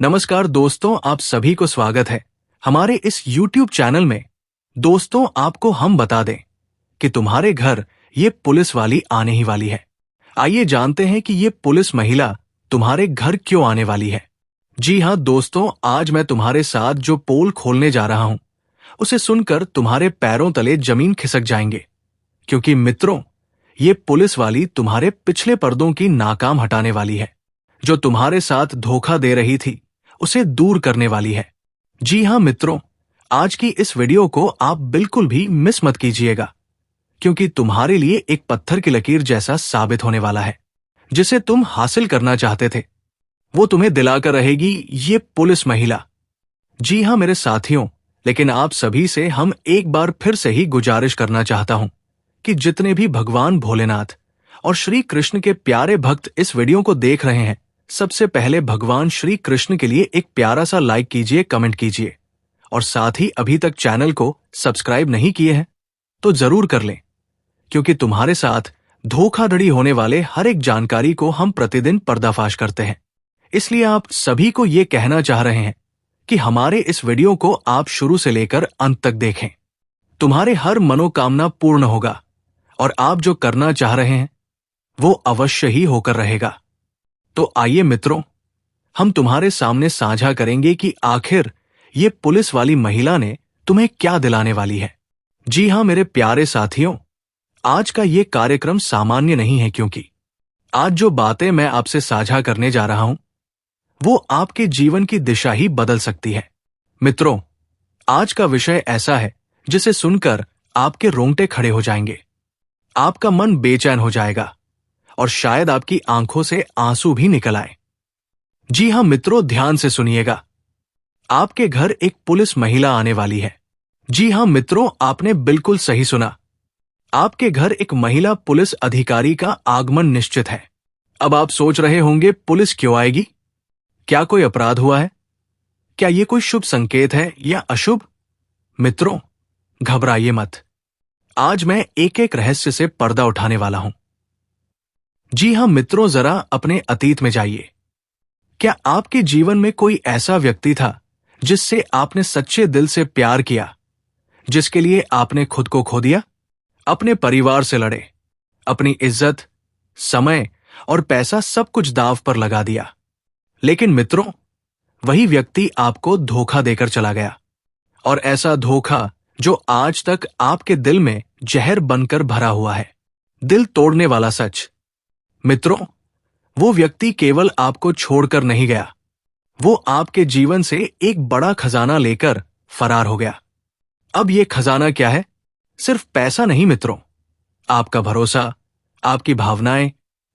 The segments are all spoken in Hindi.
नमस्कार दोस्तों, आप सभी को स्वागत है हमारे इस YouTube चैनल में। दोस्तों, आपको हम बता दें कि तुम्हारे घर ये पुलिस वाली आने ही वाली है। आइए जानते हैं कि ये पुलिस महिला तुम्हारे घर क्यों आने वाली है। जी हाँ दोस्तों, आज मैं तुम्हारे साथ जो पोल खोलने जा रहा हूं, उसे सुनकर तुम्हारे पैरों तले जमीन खिसक जाएंगे। क्योंकि मित्रों, ये पुलिस वाली तुम्हारे पिछले पर्दों की नाकाम हटाने वाली है। जो तुम्हारे साथ धोखा दे रही थी, उसे दूर करने वाली है। जी हाँ मित्रों, आज की इस वीडियो को आप बिल्कुल भी मिस मत कीजिएगा, क्योंकि तुम्हारे लिए एक पत्थर की लकीर जैसा साबित होने वाला है। जिसे तुम हासिल करना चाहते थे, वो तुम्हें दिलाकर रहेगी ये पुलिस महिला। जी हाँ मेरे साथियों, लेकिन आप सभी से हम एक बार फिर से ही गुजारिश करना चाहता हूं कि जितने भी भगवान भोलेनाथ और श्री कृष्ण के प्यारे भक्त इस वीडियो को देख रहे हैं, सबसे पहले भगवान श्री कृष्ण के लिए एक प्यारा सा लाइक कीजिए, कमेंट कीजिए, और साथ ही अभी तक चैनल को सब्सक्राइब नहीं किए हैं तो जरूर कर लें, क्योंकि तुम्हारे साथ धोखाधड़ी होने वाले हर एक जानकारी को हम प्रतिदिन पर्दाफाश करते हैं। इसलिए आप सभी को ये कहना चाह रहे हैं कि हमारे इस वीडियो को आप शुरू से लेकर अंत तक देखें। तुम्हारे हर मनोकामना पूर्ण होगा और आप जो करना चाह रहे हैं वो अवश्य ही होकर रहेगा। तो आइए मित्रों, हम तुम्हारे सामने साझा करेंगे कि आखिर ये पुलिस वाली महिला ने तुम्हें क्या दिलाने वाली है। जी हाँ मेरे प्यारे साथियों, आज का ये कार्यक्रम सामान्य नहीं है, क्योंकि आज जो बातें मैं आपसे साझा करने जा रहा हूं, वो आपके जीवन की दिशा ही बदल सकती है। मित्रों, आज का विषय ऐसा है जिसे सुनकर आपके रोंगटे खड़े हो जाएंगे, आपका मन बेचैन हो जाएगा और शायद आपकी आंखों से आंसू भी निकल आए। जी हां मित्रों, ध्यान से सुनिएगा। आपके घर एक पुलिस महिला आने वाली है। जी हां मित्रों, आपने बिल्कुल सही सुना। आपके घर एक महिला पुलिस अधिकारी का आगमन निश्चित है। अब आप सोच रहे होंगे, पुलिस क्यों आएगी? क्या कोई अपराध हुआ है? क्या यह कोई शुभ संकेत है या अशुभ? मित्रों, घबराइए मत। आज मैं एक एक रहस्य से पर्दा उठाने वाला हूं। जी हां मित्रों, जरा अपने अतीत में जाइए। क्या आपके जीवन में कोई ऐसा व्यक्ति था जिससे आपने सच्चे दिल से प्यार किया, जिसके लिए आपने खुद को खो दिया, अपने परिवार से लड़े, अपनी इज्जत, समय और पैसा सब कुछ दांव पर लगा दिया, लेकिन मित्रों, वही व्यक्ति आपको धोखा देकर चला गया। और ऐसा धोखा जो आज तक आपके दिल में जहर बनकर भरा हुआ है, दिल तोड़ने वाला सच। मित्रों, वो व्यक्ति केवल आपको छोड़कर नहीं गया, वो आपके जीवन से एक बड़ा खजाना लेकर फरार हो गया। अब ये खजाना क्या है? सिर्फ पैसा नहीं मित्रों, आपका भरोसा, आपकी भावनाएं,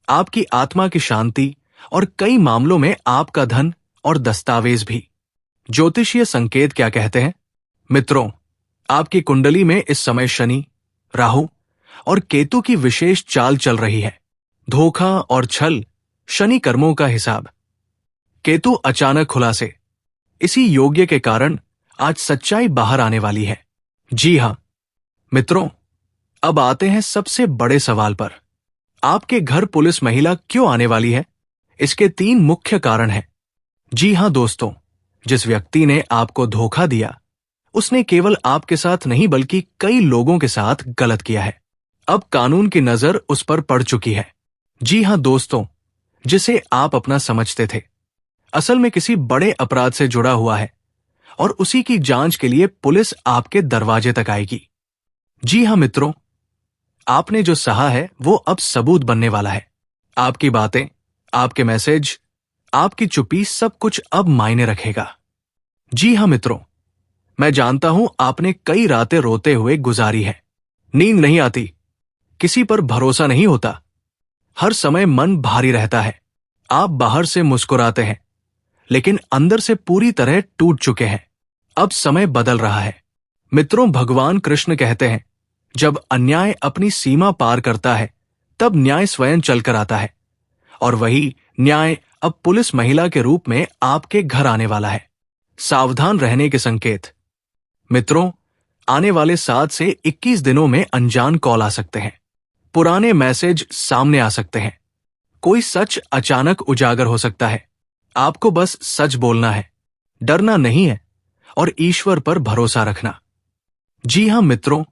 आपकी आत्मा की शांति और कई मामलों में आपका धन और दस्तावेज भी। ज्योतिषीय संकेत क्या कहते हैं? मित्रों, आपकी कुंडली में इस समय शनि, राहु और केतु की विशेष चाल चल रही है। धोखा और छल, शनि कर्मों का हिसाब, केतु अचानक खुलासे। इसी योग्य के कारण आज सच्चाई बाहर आने वाली है। जी हां मित्रों, अब आते हैं सबसे बड़े सवाल पर। आपके घर पुलिस महिला क्यों आने वाली है? इसके 3 मुख्य कारण हैं। जी हां दोस्तों, जिस व्यक्ति ने आपको धोखा दिया, उसने केवल आपके साथ नहीं बल्कि कई लोगों के साथ गलत किया है। अब कानून की नजर उस पर पड़ चुकी है। जी हां दोस्तों, जिसे आप अपना समझते थे, असल में किसी बड़े अपराध से जुड़ा हुआ है और उसी की जांच के लिए पुलिस आपके दरवाजे तक आएगी। जी हां मित्रों, आपने जो सहा है वो अब सबूत बनने वाला है। आपकी बातें, आपके मैसेज, आपकी चुप्पी, सब कुछ अब मायने रखेगा। जी हां मित्रों, मैं जानता हूं आपने कई रातें रोते हुए गुजारी है। नींद नहीं आती, किसी पर भरोसा नहीं होता, हर समय मन भारी रहता है। आप बाहर से मुस्कुराते हैं, लेकिन अंदर से पूरी तरह टूट चुके हैं। अब समय बदल रहा है। मित्रों, भगवान कृष्ण कहते हैं, जब अन्याय अपनी सीमा पार करता है, तब न्याय स्वयं चलकर आता है। और वही न्याय अब पुलिस महिला के रूप में आपके घर आने वाला है। सावधान रहने के संकेत। मित्रों, आने वाले 7 से 21 दिनों में अनजान कॉल आ सकते हैं, पुराने मैसेज सामने आ सकते हैं, कोई सच अचानक उजागर हो सकता है, आपको बस सच बोलना है, डरना नहीं है और ईश्वर पर भरोसा रखना। जी हां मित्रों,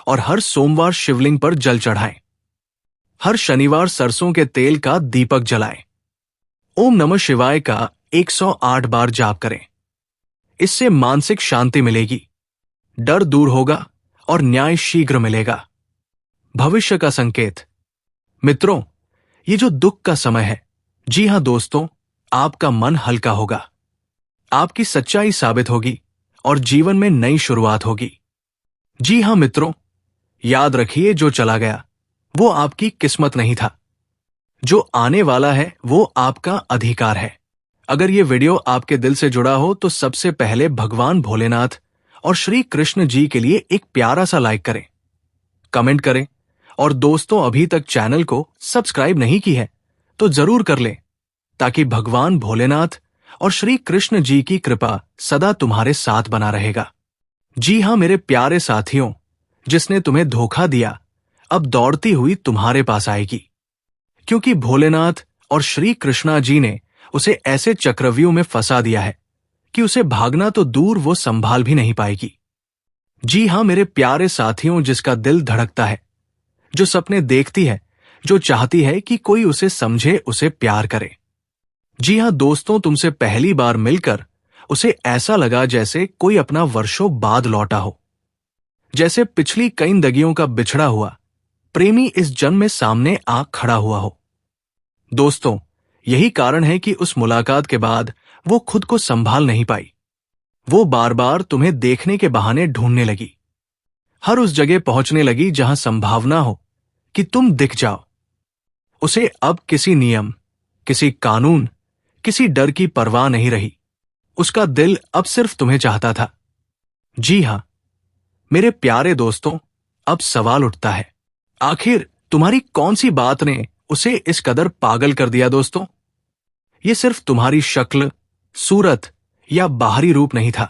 और हर सोमवार शिवलिंग पर जल चढ़ाएं। हर शनिवार सरसों के तेल का दीपक जलाएं। ओम नमः शिवाय का 108 बार जाप करें। इससे मानसिक शांति मिलेगी, डर दूर होगा और न्याय शीघ्र मिलेगा। भविष्य का संकेत। मित्रों, ये जो दुख का समय है, जी हां दोस्तों, आपका मन हल्का होगा, आपकी सच्चाई साबित होगी और जीवन में नई शुरुआत होगी। जी हां मित्रों, याद रखिए, जो चला गया वो आपकी किस्मत नहीं था, जो आने वाला है वो आपका अधिकार है। अगर ये वीडियो आपके दिल से जुड़ा हो तो सबसे पहले भगवान भोलेनाथ और श्री कृष्ण जी के लिए एक प्यारा सा लाइक करें, कमेंट करें, और दोस्तों अभी तक चैनल को सब्सक्राइब नहीं की है तो जरूर कर लें, ताकि भगवान भोलेनाथ और श्री कृष्ण जी की कृपा सदा तुम्हारे साथ बना रहेगा। जी हां मेरे प्यारे साथियों, जिसने तुम्हें धोखा दिया अब दौड़ती हुई तुम्हारे पास आएगी, क्योंकि भोलेनाथ और श्री कृष्णा जी ने उसे ऐसे चक्रव्यूह में फंसा दिया है कि उसे भागना तो दूर, वो संभाल भी नहीं पाएगी। जी हां मेरे प्यारे साथियों, जिसका दिल धड़कता है, जो सपने देखती है, जो चाहती है कि कोई उसे समझे, उसे प्यार करे। जी हां दोस्तों, तुमसे पहली बार मिलकर उसे ऐसा लगा जैसे कोई अपना वर्षों बाद लौटा हो, जैसे पिछली कई दगियों का बिछड़ा हुआ प्रेमी इस जन्म में सामने आ खड़ा हुआ हो। दोस्तों, यही कारण है कि उस मुलाकात के बाद वो खुद को संभाल नहीं पाई। वो बार बार तुम्हें देखने के बहाने ढूंढने लगी, हर उस जगह पहुंचने लगी जहां संभावना हो कि तुम दिख जाओ। उसे अब किसी नियम, किसी कानून, किसी डर की परवाह नहीं रही। उसका दिल अब सिर्फ तुम्हें चाहता था। जी हां मेरे प्यारे दोस्तों, अब सवाल उठता है, आखिर तुम्हारी कौन सी बात ने उसे इस कदर पागल कर दिया? दोस्तों, ये सिर्फ तुम्हारी शक्ल, सूरत या बाहरी रूप नहीं था,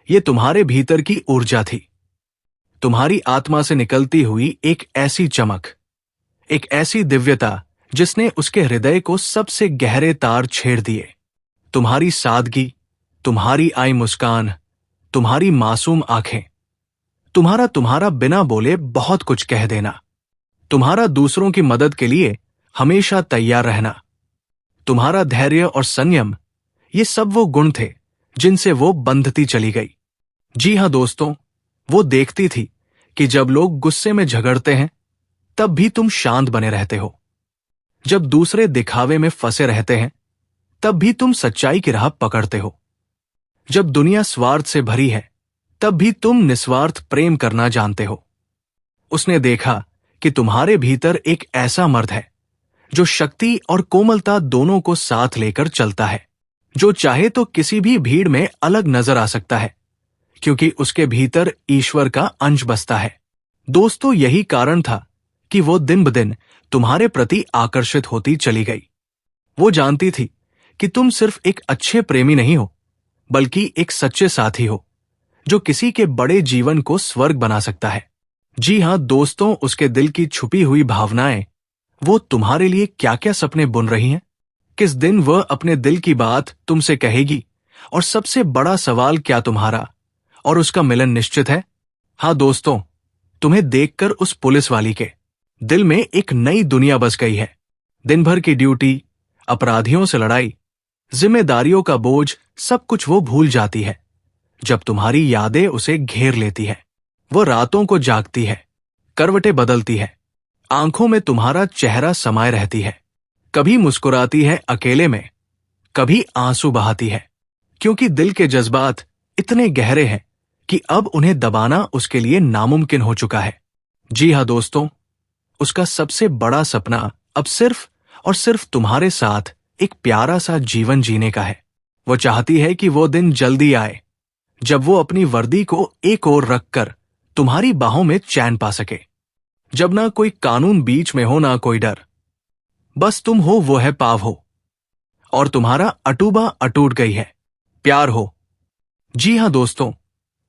ये तुम्हारे भीतर की ऊर्जा थी, तुम्हारी आत्मा से निकलती हुई एक ऐसी चमक, एक ऐसी दिव्यता जिसने उसके हृदय को सबसे गहरे तार छेड़ दिए। तुम्हारी सादगी, तुम्हारी आई मुस्कान, तुम्हारी मासूम आंखें, तुम्हारा बिना बोले बहुत कुछ कह देना, तुम्हारा दूसरों की मदद के लिए हमेशा तैयार रहना, तुम्हारा धैर्य और संयम, ये सब वो गुण थे जिनसे वो बंधती चली गई। जी हां दोस्तों, वो देखती थी कि जब लोग गुस्से में झगड़ते हैं तब भी तुम शांत बने रहते हो, जब दूसरे दिखावे में फंसे रहते हैं तब भी तुम सच्चाई की राह पकड़ते हो, जब दुनिया स्वार्थ से भरी है तब भी तुम निस्वार्थ प्रेम करना जानते हो। उसने देखा कि तुम्हारे भीतर एक ऐसा मर्द है जो शक्ति और कोमलता दोनों को साथ लेकर चलता है, जो चाहे तो किसी भी भीड़ में अलग नजर आ सकता है, क्योंकि उसके भीतर ईश्वर का अंश बसता है। दोस्तों, यही कारण था कि वो दिन ब दिन तुम्हारे प्रति आकर्षित होती चली गई। वो जानती थी कि तुम सिर्फ एक अच्छे प्रेमी नहीं हो, बल्कि एक सच्चे साथी हो, जो किसी के बड़े जीवन को स्वर्ग बना सकता है। जी हां दोस्तों, उसके दिल की छुपी हुई भावनाएं, वो तुम्हारे लिए क्या क्या सपने बुन रही हैं, किस दिन वह अपने दिल की बात तुमसे कहेगी, और सबसे बड़ा सवाल, क्या तुम्हारा और उसका मिलन निश्चित है? हाँ दोस्तों, तुम्हें देखकर उस पुलिस वाली के दिल में एक नई दुनिया बस गई है। दिन भर की ड्यूटी, अपराधियों से लड़ाई, जिम्मेदारियों का बोझ, सब कुछ वो भूल जाती है जब तुम्हारी यादें उसे घेर लेती है। वो रातों को जागती है, करवटें बदलती है, आंखों में तुम्हारा चेहरा समाये रहती है, कभी मुस्कुराती है अकेले में, कभी आंसू बहाती है, क्योंकि दिल के जज्बात इतने गहरे हैं कि अब उन्हें दबाना उसके लिए नामुमकिन हो चुका है। जी हां दोस्तों, उसका सबसे बड़ा सपना अब सिर्फ और सिर्फ तुम्हारे साथ एक प्यारा सा जीवन जीने का है। वो चाहती है कि वो दिन जल्दी आए जब वो अपनी वर्दी को एक ओर रखकर तुम्हारी बाहों में चैन पा सके, जब ना कोई कानून बीच में हो, ना कोई डर, बस तुम हो, वो है पाव हो, और तुम्हारा अटूबा अटूट गई है, प्यार हो। जी हां दोस्तों,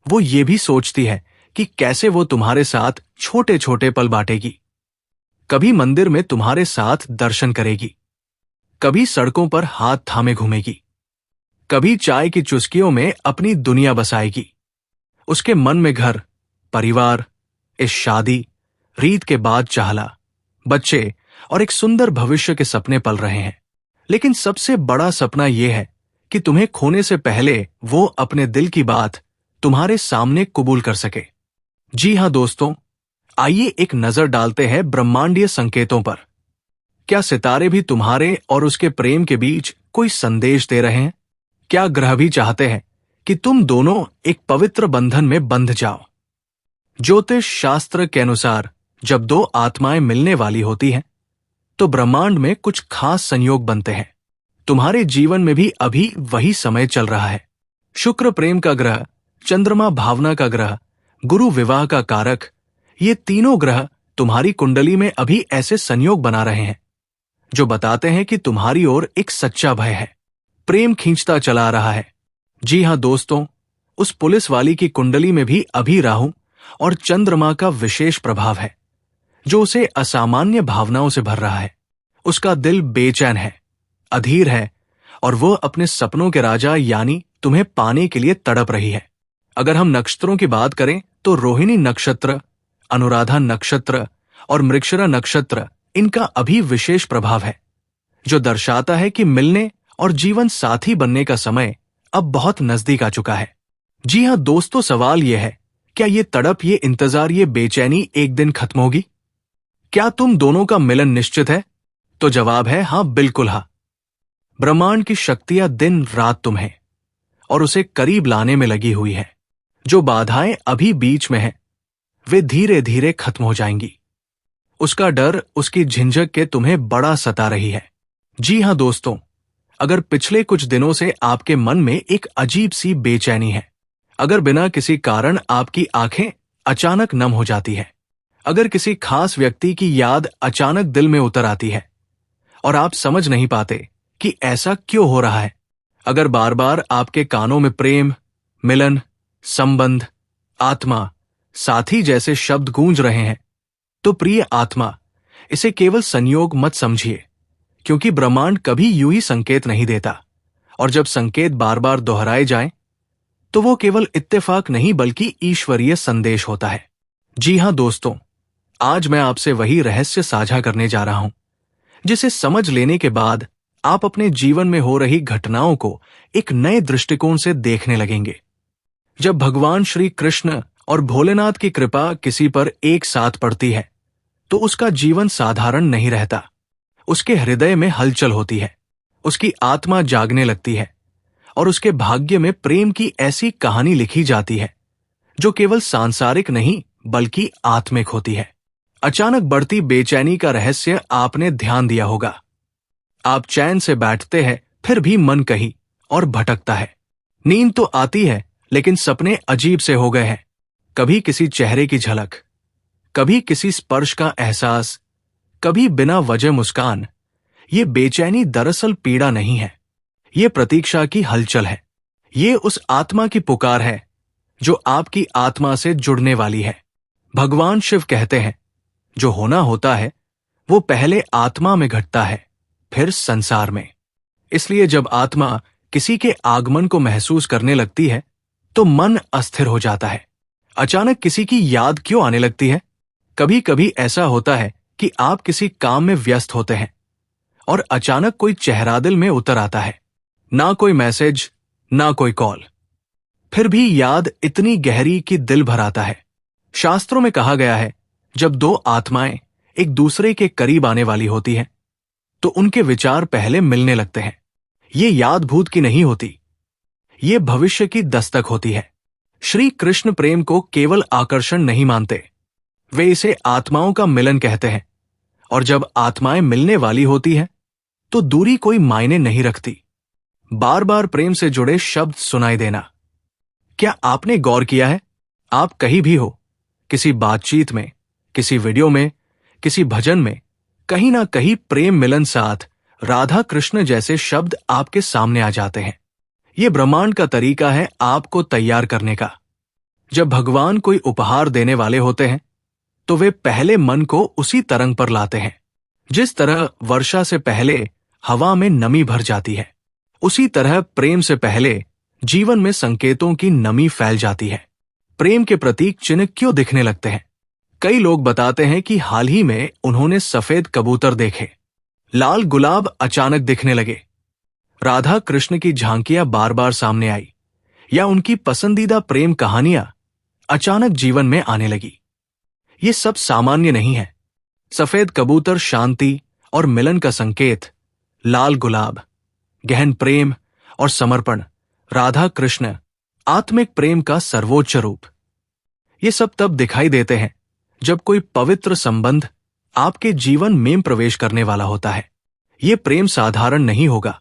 वो ये भी सोचती है कि कैसे वो तुम्हारे साथ छोटे छोटे पल बांटेगी, कभी मंदिर में तुम्हारे साथ दर्शन करेगी, कभी सड़कों पर हाथ थामे घूमेगी, कभी चाय की चुस्कियों में अपनी दुनिया बसाएगी। उसके मन में घर, परिवार, इस शादी, रीत के बाद चाहला, बच्चे और एक सुंदर भविष्य के सपने पल रहे हैं। लेकिन सबसे बड़ा सपना यह है कि तुम्हें खोने से पहले वो अपने दिल की बात तुम्हारे सामने कबूल कर सके। जी हां दोस्तों, आइए एक नजर डालते हैं ब्रह्मांडीय संकेतों पर। क्या सितारे भी तुम्हारे और उसके प्रेम के बीच कोई संदेश दे रहे हैं? क्या ग्रह भी चाहते हैं कि तुम दोनों एक पवित्र बंधन में बंध जाओ? ज्योतिष शास्त्र के अनुसार जब दो आत्माएं मिलने वाली होती हैं, तो ब्रह्मांड में कुछ खास संयोग बनते हैं। तुम्हारे जीवन में भी अभी वही समय चल रहा है। शुक्र प्रेम का ग्रह, चंद्रमा भावना का ग्रह, गुरु विवाह का कारक, ये तीनों ग्रह तुम्हारी कुंडली में अभी ऐसे संयोग बना रहे हैं जो बताते हैं कि तुम्हारी ओर एक सच्चा भय है, प्रेम खींचता चला रहा है। जी हां दोस्तों, उस पुलिस वाली की कुंडली में भी अभी राहु और चंद्रमा का विशेष प्रभाव है जो उसे असामान्य भावनाओं से भर रहा है। उसका दिल बेचैन है, अधीर है और वो अपने सपनों के राजा यानी तुम्हें पाने के लिए तड़प रही है। अगर हम नक्षत्रों की बात करें तो रोहिणी नक्षत्र, अनुराधा नक्षत्र और मृगशिरा नक्षत्र, इनका अभी विशेष प्रभाव है जो दर्शाता है कि मिलने और जीवन साथी बनने का समय अब बहुत नजदीक आ चुका है। जी हां दोस्तों, सवाल यह है, क्या ये तड़प, ये इंतजार, ये बेचैनी एक दिन खत्म होगी? क्या तुम दोनों का मिलन निश्चित है? तो जवाब है हां, बिल्कुल हां। ब्रह्मांड की शक्तियां दिन रात तुम्हें और उसे करीब लाने में लगी हुई है। जो बाधाएं अभी बीच में हैं, वे धीरे धीरे खत्म हो जाएंगी। उसका डर, उसकी झिंझक के तुम्हें बड़ा सता रही है। जी हां दोस्तों, अगर पिछले कुछ दिनों से आपके मन में एक अजीब सी बेचैनी है, अगर बिना किसी कारण आपकी आंखें अचानक नम हो जाती है, अगर किसी खास व्यक्ति की याद अचानक दिल में उतर आती है और आप समझ नहीं पाते कि ऐसा क्यों हो रहा है, अगर बार बार आपके कानों में प्रेम, मिलन, संबंध, आत्मा, साथी जैसे शब्द गूंज रहे हैं, तो प्रिय आत्मा, इसे केवल संयोग मत समझिए, क्योंकि ब्रह्मांड कभी यूं ही संकेत नहीं देता। और जब संकेत बार बार दोहराए जाएं, तो वो केवल इत्तेफाक नहीं बल्कि ईश्वरीय संदेश होता है। जी हां दोस्तों, आज मैं आपसे वही रहस्य साझा करने जा रहा हूं जिसे समझ लेने के बाद आप अपने जीवन में हो रही घटनाओं को एक नए दृष्टिकोण से देखने लगेंगे। जब भगवान श्री कृष्ण और भोलेनाथ की कृपा किसी पर एक साथ पड़ती है, तो उसका जीवन साधारण नहीं रहता। उसके हृदय में हलचल होती है, उसकी आत्मा जागने लगती है और उसके भाग्य में प्रेम की ऐसी कहानी लिखी जाती है जो केवल सांसारिक नहीं बल्कि आत्मिक होती है। अचानक बढ़ती बेचैनी का रहस्य आपने ध्यान दिया होगा। आप चैन से बैठते हैं, फिर भी मन कहीं और भटकता है। नींद तो आती है, लेकिन सपने अजीब से हो गए हैं। कभी किसी चेहरे की झलक, कभी किसी स्पर्श का एहसास, कभी बिना वजह मुस्कान। ये बेचैनी दरअसल पीड़ा नहीं है, ये प्रतीक्षा की हलचल है। ये उस आत्मा की पुकार है जो आपकी आत्मा से जुड़ने वाली है। भगवान शिव कहते हैं, जो होना होता है वो पहले आत्मा में घटता है, फिर संसार में। इसलिए जब आत्मा किसी के आगमन को महसूस करने लगती है, तो मन अस्थिर हो जाता है। अचानक किसी की याद क्यों आने लगती है? कभी कभी ऐसा होता है कि आप किसी काम में व्यस्त होते हैं और अचानक कोई चेहरा दिल में उतर आता है। ना कोई मैसेज, ना कोई कॉल, फिर भी याद इतनी गहरी कि दिल भर आता है। शास्त्रों में कहा गया है, जब दो आत्माएं एक दूसरे के करीब आने वाली होती हैं, तो उनके विचार पहले मिलने लगते हैं। ये याद भूत की नहीं होती, ये भविष्य की दस्तक होती है। श्री कृष्ण प्रेम को केवल आकर्षण नहीं मानते, वे इसे आत्माओं का मिलन कहते हैं। और जब आत्माएं मिलने वाली होती हैं, तो दूरी कोई मायने नहीं रखती। बार बार प्रेम से जुड़े शब्द सुनाई देना। क्या आपने गौर किया है, आप कहीं भी हो, किसी बातचीत में, किसी वीडियो में, किसी भजन में, कहीं ना कहीं प्रेम मिलन साथ राधा कृष्ण जैसे शब्द आपके सामने आ जाते हैं। यह ब्रह्मांड का तरीका है आपको तैयार करने का। जब भगवान कोई उपहार देने वाले होते हैं, तो वे पहले मन को उसी तरंग पर लाते हैं। जिस तरह वर्षा से पहले हवा में नमी भर जाती है, उसी तरह प्रेम से पहले जीवन में संकेतों की नमी फैल जाती है। प्रेम के प्रतीक चिन्ह क्यों दिखने लगते हैं? कई लोग बताते हैं कि हाल ही में उन्होंने सफेद कबूतर देखे, लाल गुलाब अचानक दिखने लगे, राधा कृष्ण की झांकियां बार बार सामने आई, या उनकी पसंदीदा प्रेम कहानियां अचानक जीवन में आने लगी। ये सब सामान्य नहीं है। सफेद कबूतर शांति और मिलन का संकेत, लाल गुलाब गहन प्रेम और समर्पण, राधा कृष्ण आत्मिक प्रेम का सर्वोच्च रूप। ये सब तब दिखाई देते हैं जब कोई पवित्र संबंध आपके जीवन में प्रवेश करने वाला होता है। ये प्रेम साधारण नहीं होगा,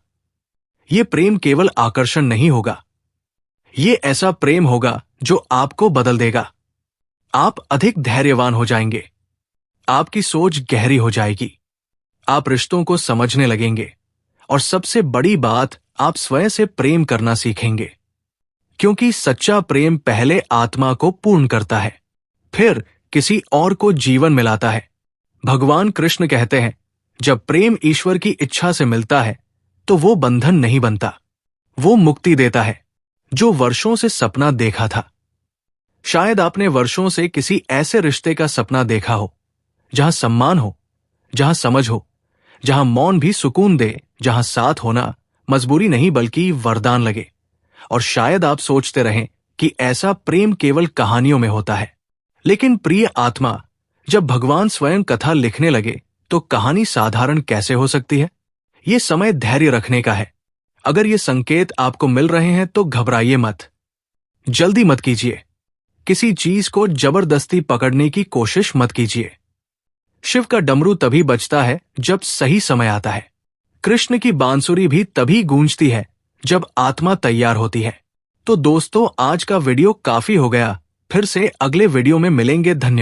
ये प्रेम केवल आकर्षण नहीं होगा, ये ऐसा प्रेम होगा जो आपको बदल देगा। आप अधिक धैर्यवान हो जाएंगे, आपकी सोच गहरी हो जाएगी, आप रिश्तों को समझने लगेंगे और सबसे बड़ी बात, आप स्वयं से प्रेम करना सीखेंगे। क्योंकि सच्चा प्रेम पहले आत्मा को पूर्ण करता है, फिर किसी और को जीवन मिलाता है। भगवान कृष्ण कहते हैं, जब प्रेम ईश्वर की इच्छा से मिलता है तो वो बंधन नहीं बनता, वो मुक्ति देता है। जो वर्षों से सपना देखा था, शायद आपने वर्षों से किसी ऐसे रिश्ते का सपना देखा हो जहां सम्मान हो, जहां समझ हो, जहां मौन भी सुकून दे, जहां साथ होना मजबूरी नहीं बल्कि वरदान लगे। और शायद आप सोचते रहें कि ऐसा प्रेम केवल कहानियों में होता है। लेकिन प्रिय आत्मा, जब भगवान स्वयं कथा लिखने लगे तो कहानी साधारण कैसे हो सकती है? ये समय धैर्य रखने का है। अगर ये संकेत आपको मिल रहे हैं तो घबराइए मत, जल्दी मत कीजिए, किसी चीज को जबरदस्ती पकड़ने की कोशिश मत कीजिए। शिव का डमरू तभी बजता है जब सही समय आता है। कृष्ण की बांसुरी भी तभी गूंजती है जब आत्मा तैयार होती है। तो दोस्तों, आज का वीडियो काफी हो गया। फिर से अगले वीडियो में मिलेंगे। धन्यवाद।